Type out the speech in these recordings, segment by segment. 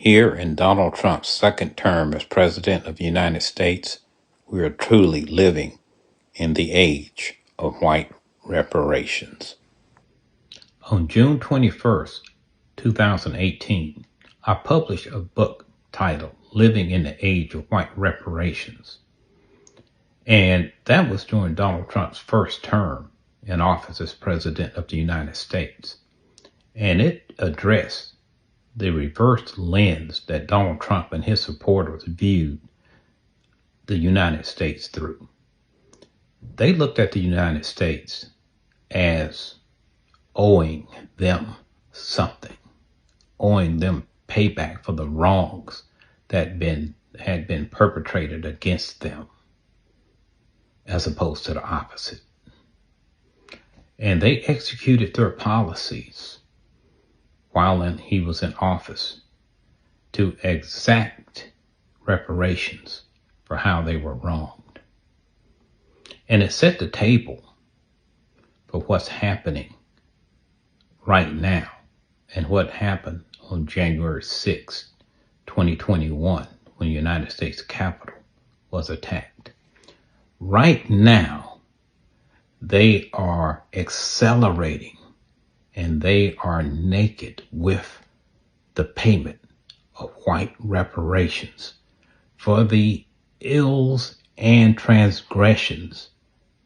Here in Donald Trump's second term as President of the United States, we are truly living in the age of white reparations. On June 21st, 2018, I published a book titled Living in the Age of White Reparations. And that was during Donald Trump's first term in office as President of the United States. And it addressed the reversed lens that Donald Trump and his supporters viewed the United States through. They looked at the United States as owing them something, owing them payback for the wrongs that had been perpetrated against them, as opposed to the opposite. And they executed their policies while he was in office to exact reparations for how they were wronged. And it set the table for what's happening right now and what happened on January 6, 2021, when the United States Capitol was attacked. Right now, they are accelerating and they are naked with the payment of white reparations for the ills and transgressions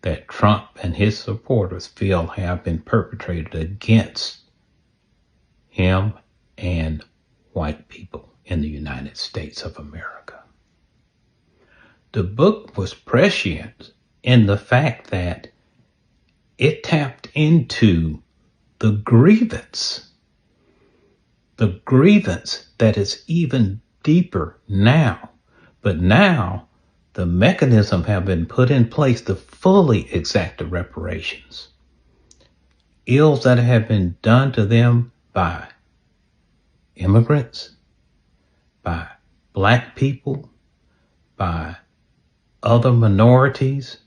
that Trump and his supporters feel have been perpetrated against him and white people in the United States of America. The book was prescient in the fact that it tapped into the grievance that is even deeper now. But now the mechanism have been put in place to fully exact the reparations. Ills that have been done to them by immigrants, by black people, by other minorities,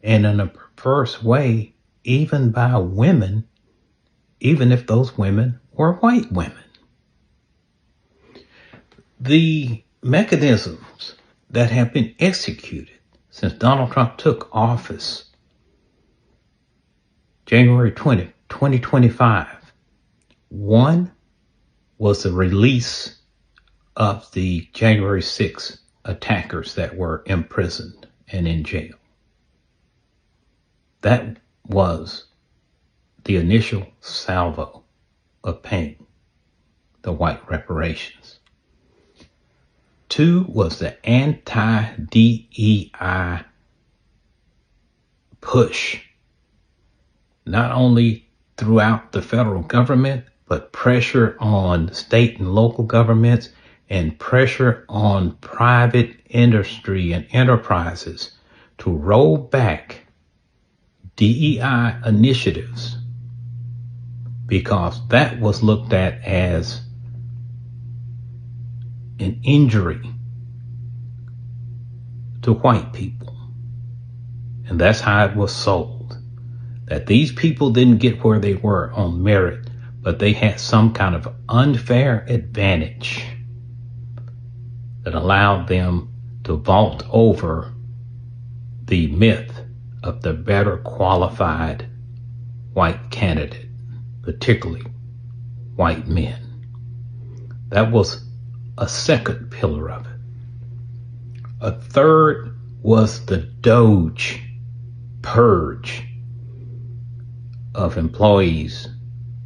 and in a perverse way, even by women, even if those women were white women. The mechanisms that have been executed since Donald Trump took office, January 20, 2025, one was the release of the January 6 attackers that were imprisoned and in jail. That was the initial salvo of paying the white reparations. Two was the anti-DEI push, not only throughout the federal government, but pressure on state and local governments and pressure on private industry and enterprises to roll back DEI initiatives, because that was looked at as an injury to white people. And that's how it was sold, that these people didn't get where they were on merit, but they had some kind of unfair advantage that allowed them to vault over the myth of the better qualified white candidate, particularly white men. That was a second pillar of it. A third was the Doge purge of employees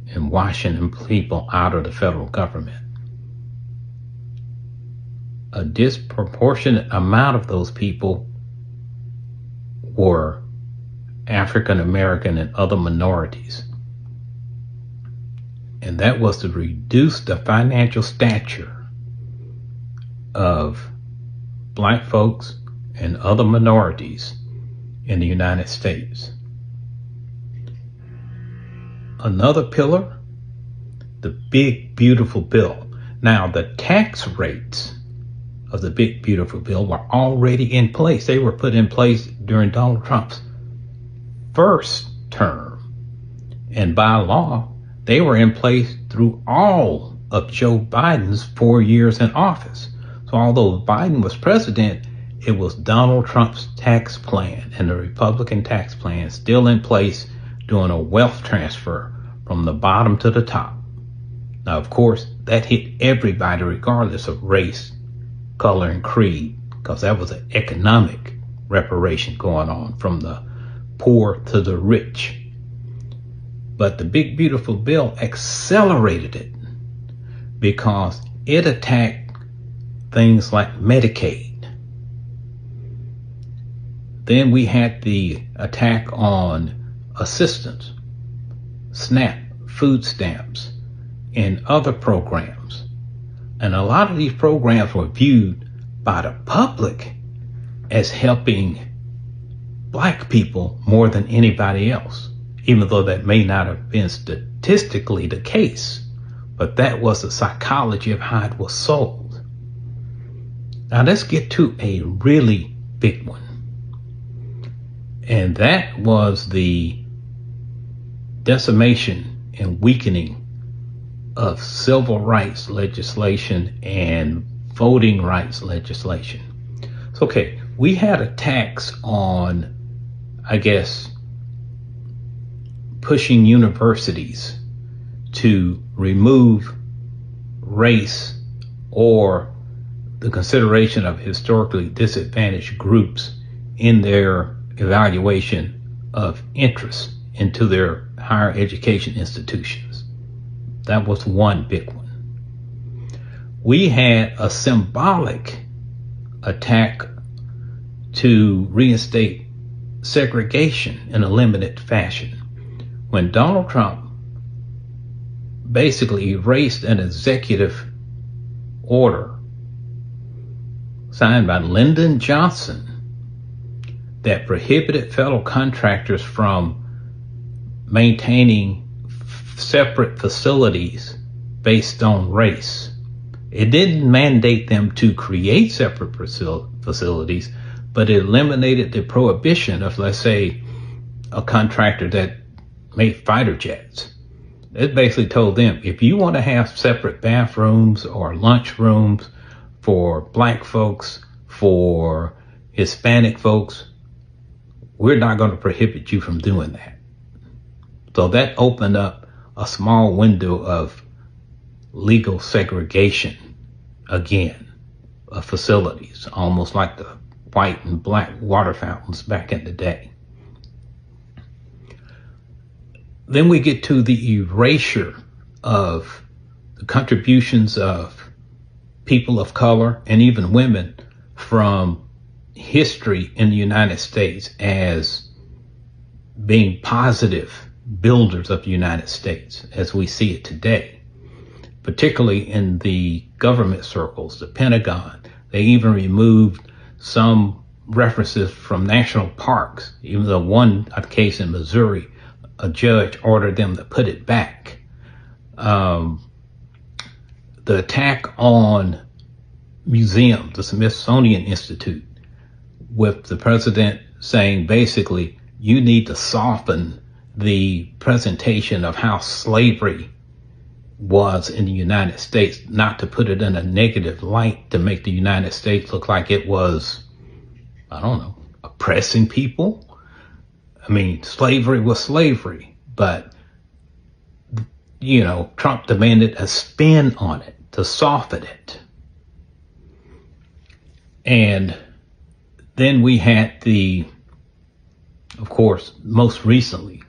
and washing people out of the federal government. A disproportionate amount of those people were African American and other minorities. And that was to reduce the financial stature of black folks and other minorities in the United States. Another pillar, the Big Beautiful Bill. Now, the tax rates of the Big Beautiful Bill were already in place. They were put in place during Donald Trump's first term. And by law, they were in place through all of Joe Biden's 4 years in office. So although Biden was president, it was Donald Trump's tax plan and the Republican tax plan still in place, doing a wealth transfer from the bottom to the top. Now, of course, that hit everybody regardless of race, color, and creed, because that was an economic reparation going on from the poor to the rich. But the big beautiful bill accelerated it because it attacked things like Medicaid. Then we had the attack on assistance, SNAP, food stamps, and other programs. And a lot of these programs were viewed by the public as helping Black people more than anybody else, even though that may not have been statistically the case, but that was the psychology of how it was sold. Now let's get to a really big one. And that was the decimation and weakening of civil rights legislation and voting rights legislation. So, okay, we had attacks on, I guess, pushing universities to remove race or the consideration of historically disadvantaged groups in their evaluation of interest into their higher education institutions. That was one big one. We had a symbolic attack to reinstate segregation in a limited fashion when Donald Trump basically erased an executive order signed by Lyndon Johnson that prohibited federal contractors from maintaining separate facilities based on race. It didn't mandate them to create separate facilities, but it eliminated the prohibition of, let's say, a contractor that made fighter jets. It basically told them, if you want to have separate bathrooms or lunch rooms for Black folks, for Hispanic folks, we're not going to prohibit you from doing that. So that opened up a small window of legal segregation again of facilities, almost like the white and black water fountains back in the day. Then we get to the erasure of the contributions of people of color and even women from history in the United States as being positive builders of the United States as we see it today, particularly in the government circles, the Pentagon. They even removed some references from national parks, even though one case in Missouri, a judge ordered them to put it back. The attack on museums, the Smithsonian Institute, with the president saying basically, you need to soften the presentation of how slavery was in the United States, not to put it in a negative light to make the United States look like it was, I don't know, oppressing people. I mean, slavery was slavery, but, you know, Trump demanded a spin on it to soften it. And then we had of course, most recently,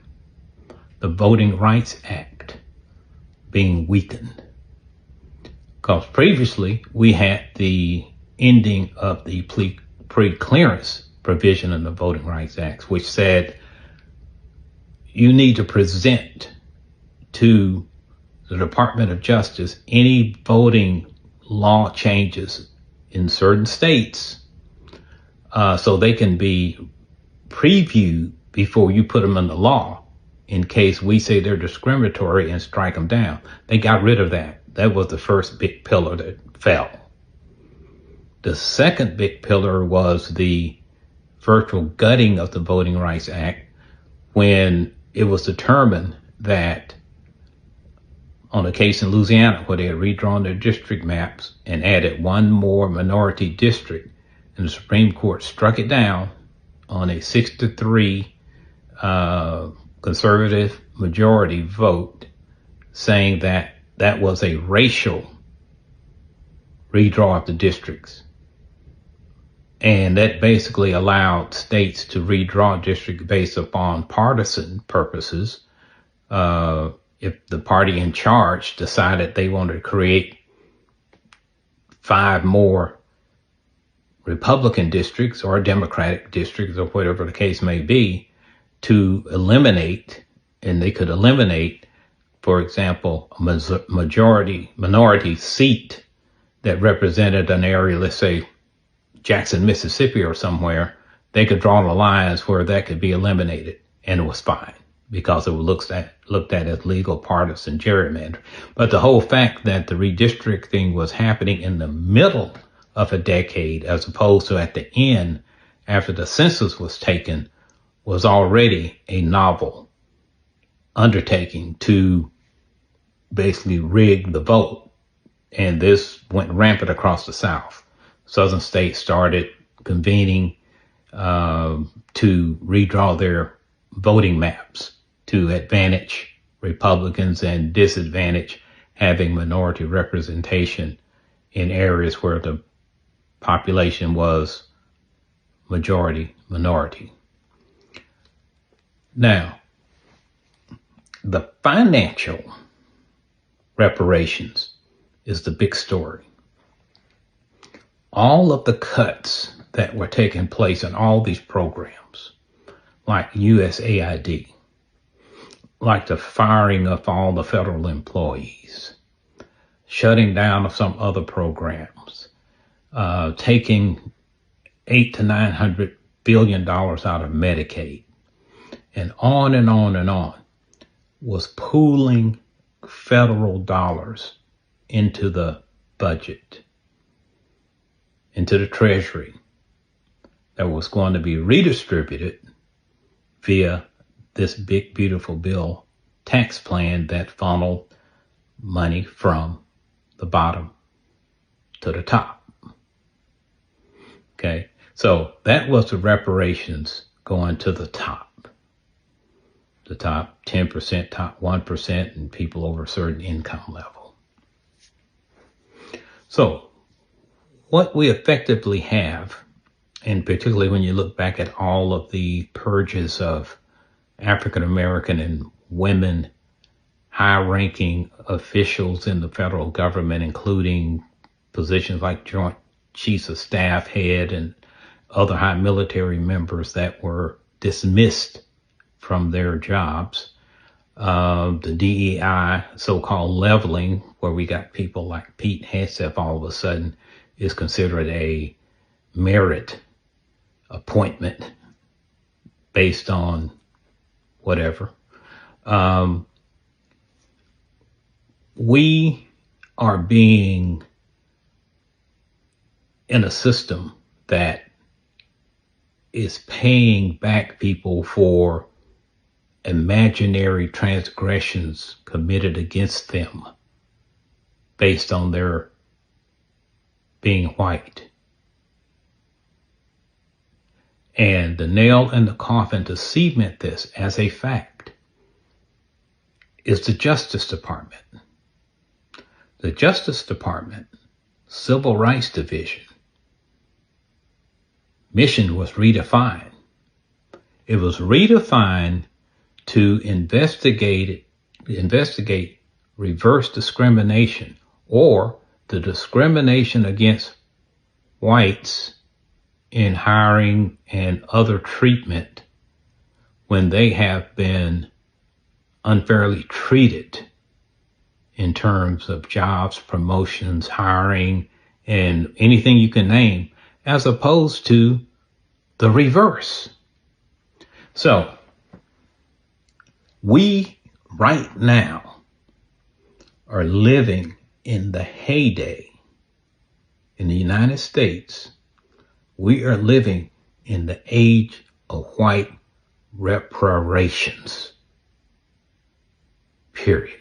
the Voting Rights Act being weakened. Because previously we had the ending of the pre-clearance provision in the Voting Rights Act, which said you need to present to the Department of Justice any voting law changes in certain states so they can be previewed before you put them in the law in case we say they're discriminatory and strike them down. They got rid of that. That was the first big pillar that fell. The second big pillar was the virtual gutting of the Voting Rights Act when it was determined that on a case in Louisiana where they had redrawn their district maps and added one more minority district, and the Supreme Court struck it down on a 6-3 conservative majority vote, saying that that was a racial redraw of the districts. And that basically allowed states to redraw districts based upon partisan purposes. If the party in charge decided they wanted to create 5 more Republican districts or Democratic districts or whatever the case may be, to eliminate, and they could eliminate, for example, a minority seat that represented an area, let's say Jackson, Mississippi or somewhere, they could draw the lines where that could be eliminated, and it was fine because it was looked at as legal partisan gerrymandering. But the whole fact that the redistricting was happening in the middle of a decade as opposed to at the end after the census was taken was already a novel undertaking to basically rig the vote. And this went rampant across the South. Southern states started convening to redraw their voting maps to advantage Republicans and disadvantage having minority representation in areas where the population was majority minority. Now, the financial reparations is the big story. All of the cuts that were taking place in all these programs, like USAID, like the firing of all the federal employees, shutting down of some other programs, taking $800 to $900 billion out of Medicaid, and on and on and on, was pooling federal dollars into the budget, into the Treasury, that was going to be redistributed via this big, beautiful bill tax plan that funneled money from the bottom to the top. Okay, so that was the reparations going to the top 10%, top 1%, and people over a certain income level. So what we effectively have, and particularly when you look back at all of the purges of African American and women high-ranking officials in the federal government, including positions like Joint Chiefs of Staff head and other high military members that were dismissed from their jobs. The DEI, so-called leveling, where we got people like Pete Hegseth all of a sudden is considered a merit appointment based on whatever. We are being in a system that is paying back people for imaginary transgressions committed against them based on their being white. And the nail in the coffin to cement this as a fact is the Justice Department. The Justice Department, Civil Rights Division, mission was redefined. It was redefined to investigate reverse discrimination, or the discrimination against whites in hiring and other treatment when they have been unfairly treated in terms of jobs, promotions, hiring, and anything you can name, as opposed to the reverse. So we right now are living in the heyday in the United States. We are living in the age of white reparations. Period.